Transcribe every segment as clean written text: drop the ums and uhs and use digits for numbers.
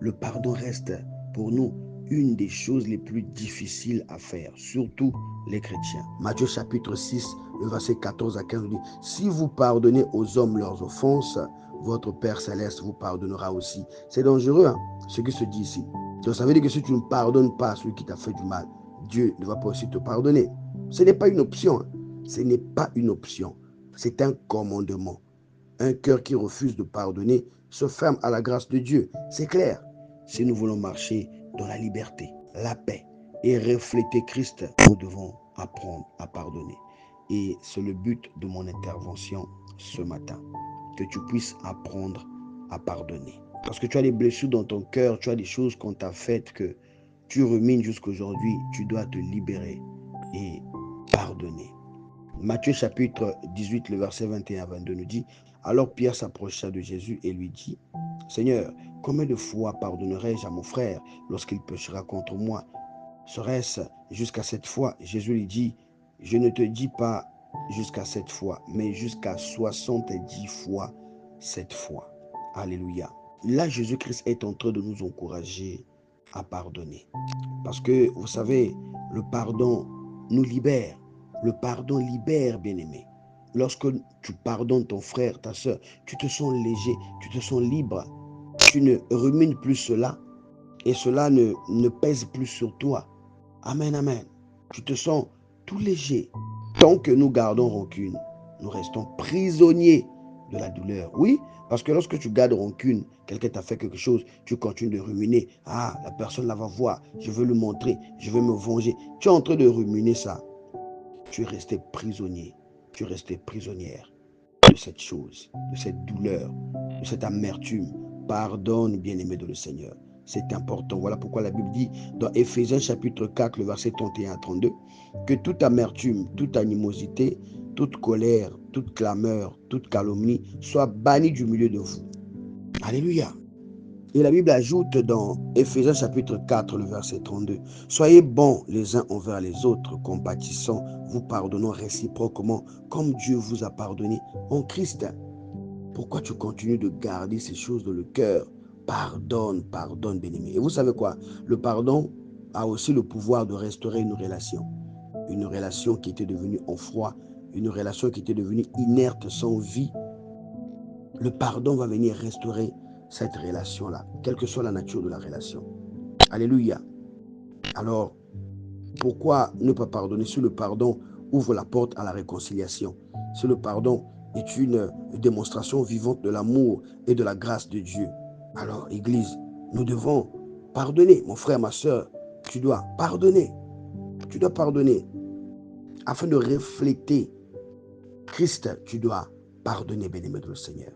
le pardon reste pour nous une des choses les plus difficiles à faire, surtout les chrétiens. Matthieu chapitre 6, le verset 14 à 15 nous dit, si vous pardonnez aux hommes leurs offenses, votre Père Céleste vous pardonnera aussi. C'est dangereux, hein, ce qui se dit ici. Donc ça veut dire que si tu ne pardonnes pas à celui qui t'a fait du mal, Dieu ne va pas aussi te pardonner. Ce n'est pas une option. Hein. Ce n'est pas une option. C'est un commandement. Un cœur qui refuse de pardonner se ferme à la grâce de Dieu. C'est clair. Si nous voulons marcher dans la liberté, la paix et refléter Christ, nous devons apprendre à pardonner. Et c'est le but de mon intervention ce matin. Que tu puisses apprendre à pardonner. Parce que tu as des blessures dans ton cœur, tu as des choses qu'on t'a faites que tu rumines jusqu'à aujourd'hui. Tu dois te libérer et pardonner. Matthieu chapitre 18, le verset 21 à 22 nous dit, alors Pierre s'approcha de Jésus et lui dit, Seigneur, combien de fois pardonnerai-je à mon frère lorsqu'il péchera contre moi? Serait-ce jusqu'à 7 fois? Jésus lui dit, je ne te dis pas jusqu'à 7 fois, mais jusqu'à 70 fois 7 fois. Alléluia. Là, Jésus-Christ est en train de nous encourager à pardonner. Parce que, vous savez, le pardon nous libère. Le pardon libère, bien-aimé. Lorsque tu pardonnes ton frère, ta soeur, tu te sens léger, tu te sens libre. Tu ne rumines plus cela et cela ne pèse plus sur toi. Amen, amen. Tu te sens tout léger. Tant que nous gardons rancune, nous restons prisonniers de la douleur. Oui, parce que lorsque tu gardes rancune, quelqu'un t'a fait quelque chose, tu continues de ruminer. Ah, la personne là va voir, je veux le montrer, je veux me venger. Tu es en train de ruminer ça. Tu es resté prisonnier, tu es resté prisonnière de cette chose, de cette douleur, de cette amertume. Pardonne, bien-aimé de le Seigneur. C'est important. Voilà pourquoi la Bible dit dans Éphésiens chapitre 4, le verset 31 à 32, que toute amertume, toute animosité, toute colère, toute clameur, toute calomnie soit bannie du milieu de vous. Alléluia. Et la Bible ajoute dans Éphésiens chapitre 4, le verset 32, « Soyez bons les uns envers les autres, compatissants, vous pardonnant réciproquement, comme Dieu vous a pardonné en Christ. » Pourquoi tu continues de garder ces choses dans le cœur? Pardonne, pardonne, bien-aimé. Et vous savez quoi? Le pardon a aussi le pouvoir de restaurer une relation qui était devenue en froid, une relation qui était devenue inerte, sans vie. Le pardon va venir restaurer cette relation-là, quelle que soit la nature de la relation. Alléluia. Alors, pourquoi ne pas pardonner si le pardon ouvre la porte à la réconciliation? Si le pardon est une démonstration vivante de l'amour et de la grâce de Dieu. Alors, Église, nous devons pardonner. Mon frère, ma soeur, tu dois pardonner. Tu dois pardonner. Afin de refléter Christ, tu dois pardonner, bien-aimé de le Seigneur.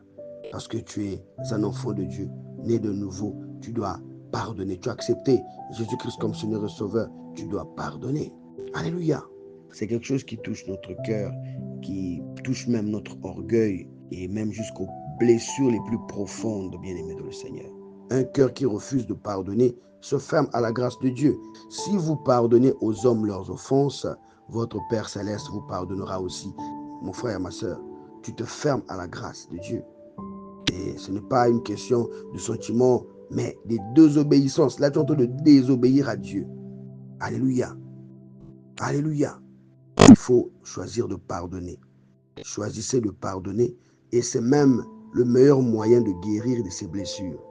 Parce que tu es un enfant de Dieu, né de nouveau, tu dois pardonner. Tu as accepté Jésus-Christ comme Seigneur et Sauveur, tu dois pardonner. Alléluia. C'est quelque chose qui touche notre cœur, qui touche même notre orgueil et même jusqu'aux blessures les plus profondes, bien-aimés de le Seigneur. Un cœur qui refuse de pardonner se ferme à la grâce de Dieu. Si vous pardonnez aux hommes leurs offenses, votre Père Céleste vous pardonnera aussi. Mon frère et ma soeur, tu te fermes à la grâce de Dieu. Et ce n'est pas une question de sentiment, mais de désobéissance. Là, tu es en train de désobéir à Dieu. Alléluia. Alléluia. Il faut choisir de pardonner. Choisissez de pardonner et c'est même le meilleur moyen de guérir de ces blessures.